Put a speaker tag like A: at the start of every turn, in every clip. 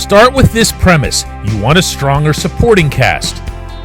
A: Start with this premise. You want a stronger supporting cast.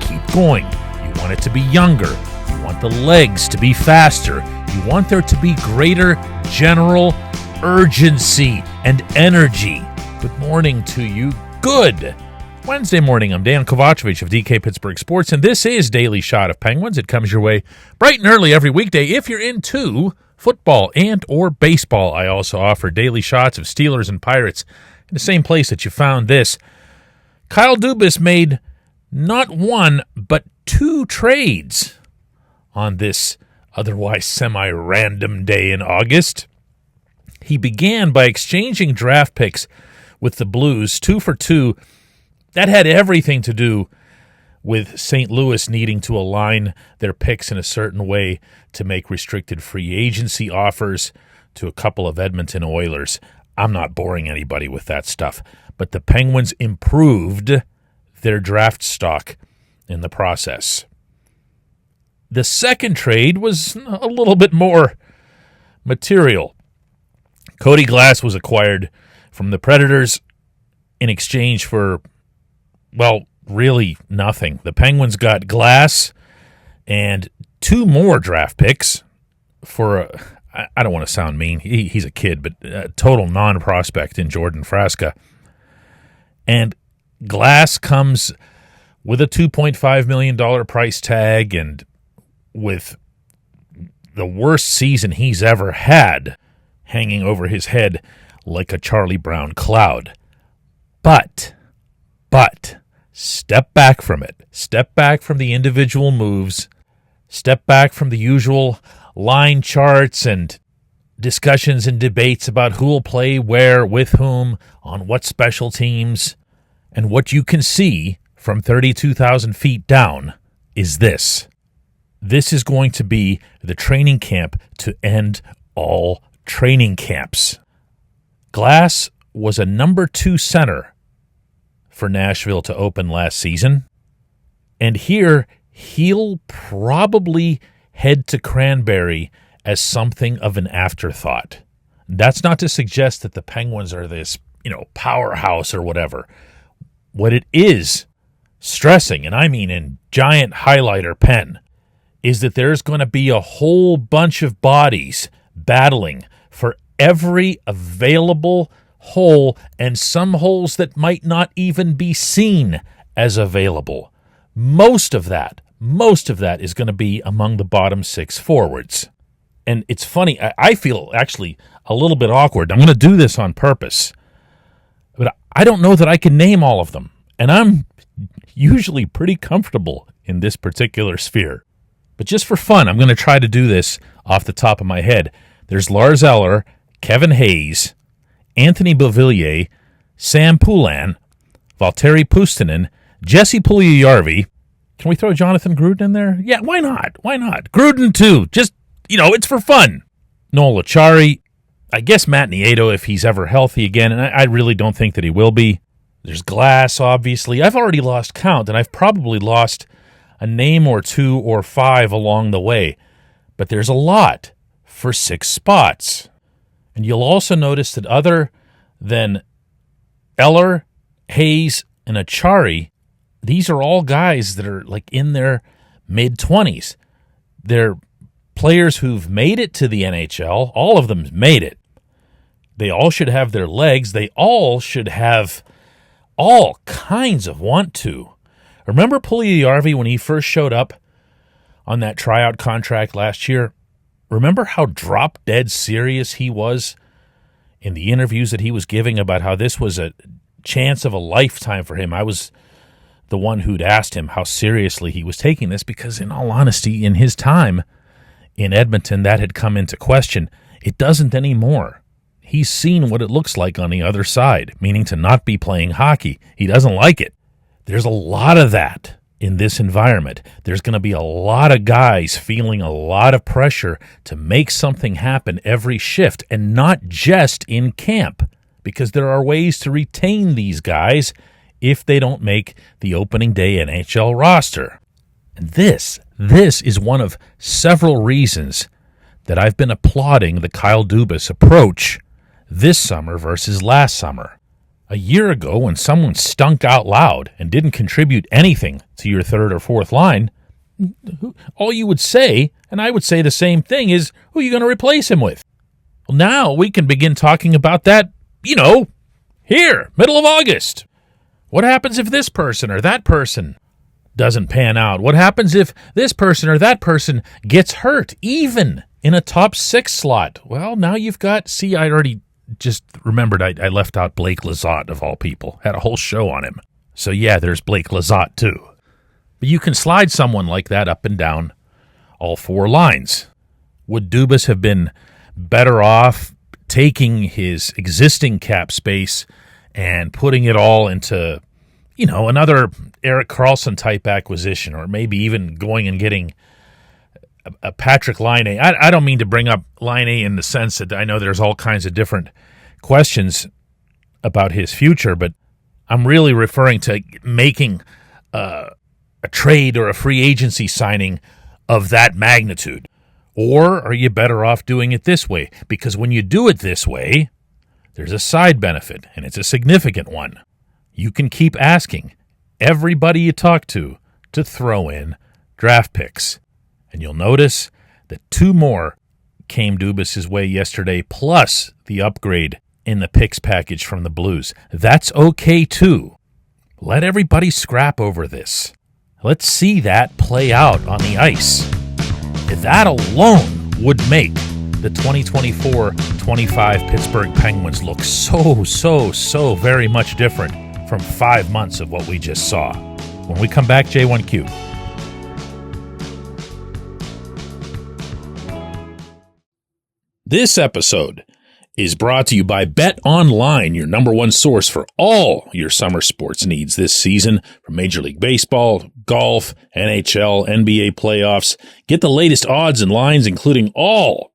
A: Keep going. You want it to be younger. You want the legs to be faster. You want there to be greater general urgency and energy. Good morning to you. Good Wednesday morning. I'm Dejan Kovacevic of DK Pittsburgh Sports, and this is Daily Shot of Penguins. It comes your way bright and early every weekday if you're into football and or baseball. I also offer daily shots of Steelers and Pirates in the same place that you found this. Kyle Dubas made not one, but two trades on this otherwise semi-random day in August. He began by exchanging draft picks with the Blues, 2 for 2. That had everything to do with St. Louis needing to align their picks in a certain way to make restricted free agency offers to a couple of Edmonton Oilers. I'm not boring anybody with that stuff, but the Penguins improved their draft stock in the process. The second trade was a little bit more material. Cody Glass was acquired from the Predators in exchange for, well, really nothing. The Penguins got Glass and two more draft picks for I don't want to sound mean. He's a kid, but a total non-prospect in Jordan Frasca. And Glass comes with a $2.5 million price tag and with the worst season he's ever had hanging over his head like a Charlie Brown cloud. But, step back from it. Step back from the individual moves. Step back from the usual line charts and discussions and debates about who will play where, with whom, on what special teams. And what you can see from 32,000 feet down is this. This is going to be the training camp to end all training camps. Glass was a number 2 center for Nashville to open last season. And here, he'll probably head to Cranberry as something of an afterthought. That's not to suggest that the Penguins are this, powerhouse or whatever. What it is stressing, and I mean in giant highlighter pen, is that there's going to be a whole bunch of bodies battling for every available hole and some holes that might not even be seen as available. Most of that is going to be among the bottom 6 forwards. And it's funny, I feel actually a little bit awkward. I'm going to do this on purpose. But I don't know that I can name all of them. And I'm usually pretty comfortable in this particular sphere. But just for fun, I'm going to try to do this off the top of my head. There's Lars Eller, Kevin Hayes, Anthony Beauvillier, Sam Poulin, Valtteri Puustinen, Jesse Puljujarvi. Can we throw Jonathan Gruden in there? Yeah, why not? Why not? Gruden too. Just, it's for fun. Noel Acciari. I guess Matt Nieto if he's ever healthy again, and I really don't think that he will be. There's Glass, obviously. I've already lost count, and I've probably lost a name or 2 or 5 along the way. But there's a lot for 6 spots. And you'll also notice that other than Eller, Hayes, and Acciari, these are all guys that are like in their mid-20s. They're players who've made it to the NHL. All of them made it. They all should have their legs. They all should have all kinds of want to. Remember Puljujarvi when he first showed up on that tryout contract last year? Remember how drop-dead serious he was in the interviews that he was giving about how this was a chance of a lifetime for him? I was the one who'd asked him how seriously he was taking this because, in all honesty, in his time in Edmonton, that had come into question. It doesn't anymore. He's seen what it looks like on the other side, meaning to not be playing hockey. He doesn't like it. There's a lot of that in this environment. There's going to be a lot of guys feeling a lot of pressure to make something happen every shift, and not just in camp, because there are ways to retain these guys if they don't make the opening day NHL roster. And this is one of several reasons that I've been applauding the Kyle Dubas approach this summer versus last summer. A year ago, when someone stunk out loud and didn't contribute anything to your third or fourth line, all you would say, and I would say the same thing, is who are you going to replace him with? Well, now we can begin talking about that, here, middle of August. What happens if this person or that person doesn't pan out? What happens if this person or that person gets hurt, even in a top 6 slot? Well, now you've got, I already just remembered I left out Blake Lizotte, of all people. Had a whole show on him. So yeah, there's Blake Lizotte too. But you can slide someone like that up and down all 4 lines. Would Dubas have been better off taking his existing cap space and putting it all into, another Erik Karlsson type acquisition, or maybe even going and getting a Patrick Laine? I don't mean to bring up Laine in the sense that I know there's all kinds of different questions about his future, but I'm really referring to making a trade or a free agency signing of that magnitude. Or are you better off doing it this way? Because when you do it this way, there's a side benefit, and it's a significant one. You can keep asking everybody you talk to throw in draft picks. And you'll notice that 2 more came Dubas' way yesterday, plus the upgrade in the picks package from the Blues. That's okay, too. Let everybody scrap over this. Let's see that play out on the ice. That alone would make the 2024-25 Pittsburgh Penguins look so very much different from 5 months of what we just saw. When we come back, J1Q. This episode is brought to you by Bet Online, your number one source for all your summer sports needs this season. From Major League Baseball, golf, NHL, NBA playoffs. Get the latest odds and lines, including all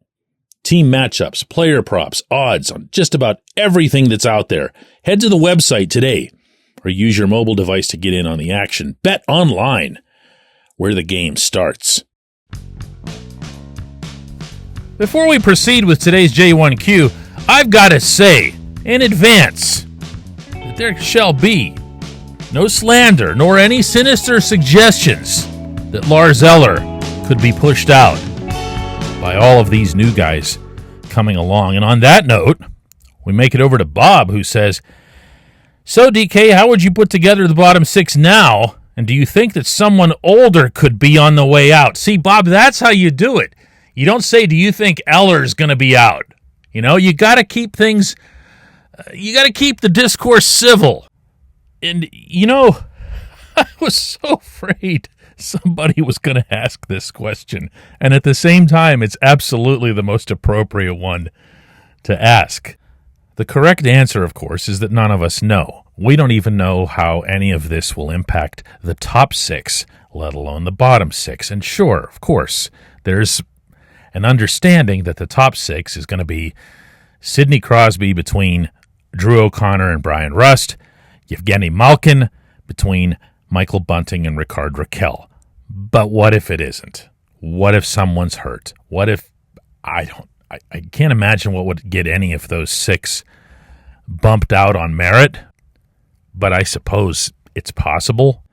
A: team matchups, player props, odds on just about everything that's out there. Head to the website today or use your mobile device to get in on the action. Bet Online, where the game starts. Before we proceed with today's J1Q, I've got to say, in advance, that there shall be no slander nor any sinister suggestions that Lars Eller could be pushed out by all of these new guys coming along. And on that note, we make it over to Bob, who says, "So, DK, how would you put together the bottom 6 now? And do you think that someone older could be on the way out?" See, Bob, that's how you do it. You don't say, do you think Eller's going to be out? You got to keep things, you got to keep the discourse civil. And, I was so afraid somebody was going to ask this question. And at the same time, it's absolutely the most appropriate one to ask. The correct answer, of course, is that none of us know. We don't even know how any of this will impact the top 6, let alone the bottom 6. And sure, of course, there's an understanding that the top 6 is going to be Sidney Crosby between Drew O'Connor and Brian Rust, Evgeny Malkin between Michael Bunting and Ricard Raquel. But what if it isn't? What if someone's hurt? What if I can't imagine what would get any of those 6 bumped out on merit, but I suppose it's possible.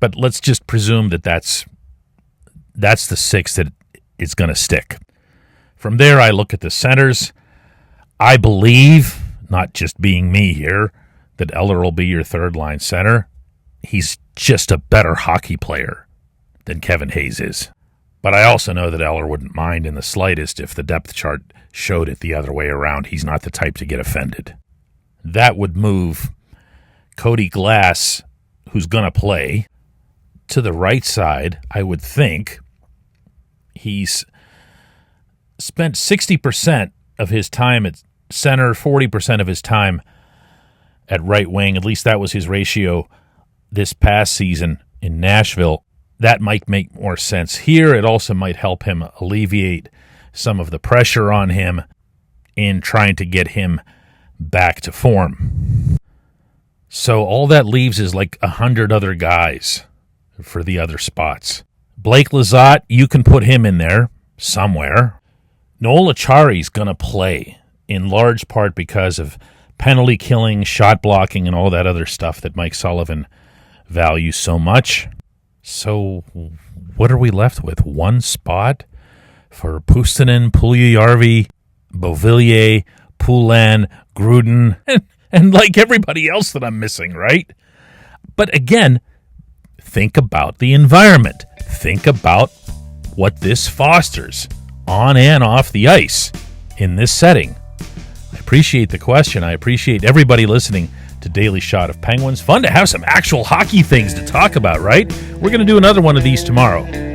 A: But let's just presume that that's the 6 that is going to stick. From there, I look at the centers. I believe, not just being me here, that Eller will be your third-line center. He's just a better hockey player than Kevin Hayes is. But I also know that Eller wouldn't mind in the slightest if the depth chart showed it the other way around. He's not the type to get offended. That would move Cody Glass, who's going to play, to the right side, I would think. He's spent 60% of his time at center, 40% of his time at right wing. At least that was his ratio this past season in Nashville. That might make more sense here. It also might help him alleviate some of the pressure on him in trying to get him back to form. So all that leaves is like 100 other guys for the other spots. Blake Lizotte, you can put him in there somewhere. Noel Acciari's going to play, in large part because of penalty killing, shot blocking, and all that other stuff that Mike Sullivan values so much. So what are we left with? One spot for Puustinen, Puljujärvi, Beauvillier, Poulin, Gruden, and like everybody else that I'm missing, right? But again, think about the environment. Think about what this fosters on and off the ice in this setting. I appreciate the question. I appreciate everybody listening to Daily Shot of Penguins. Fun to have some actual hockey things to talk about, right? We're going to do another one of these tomorrow.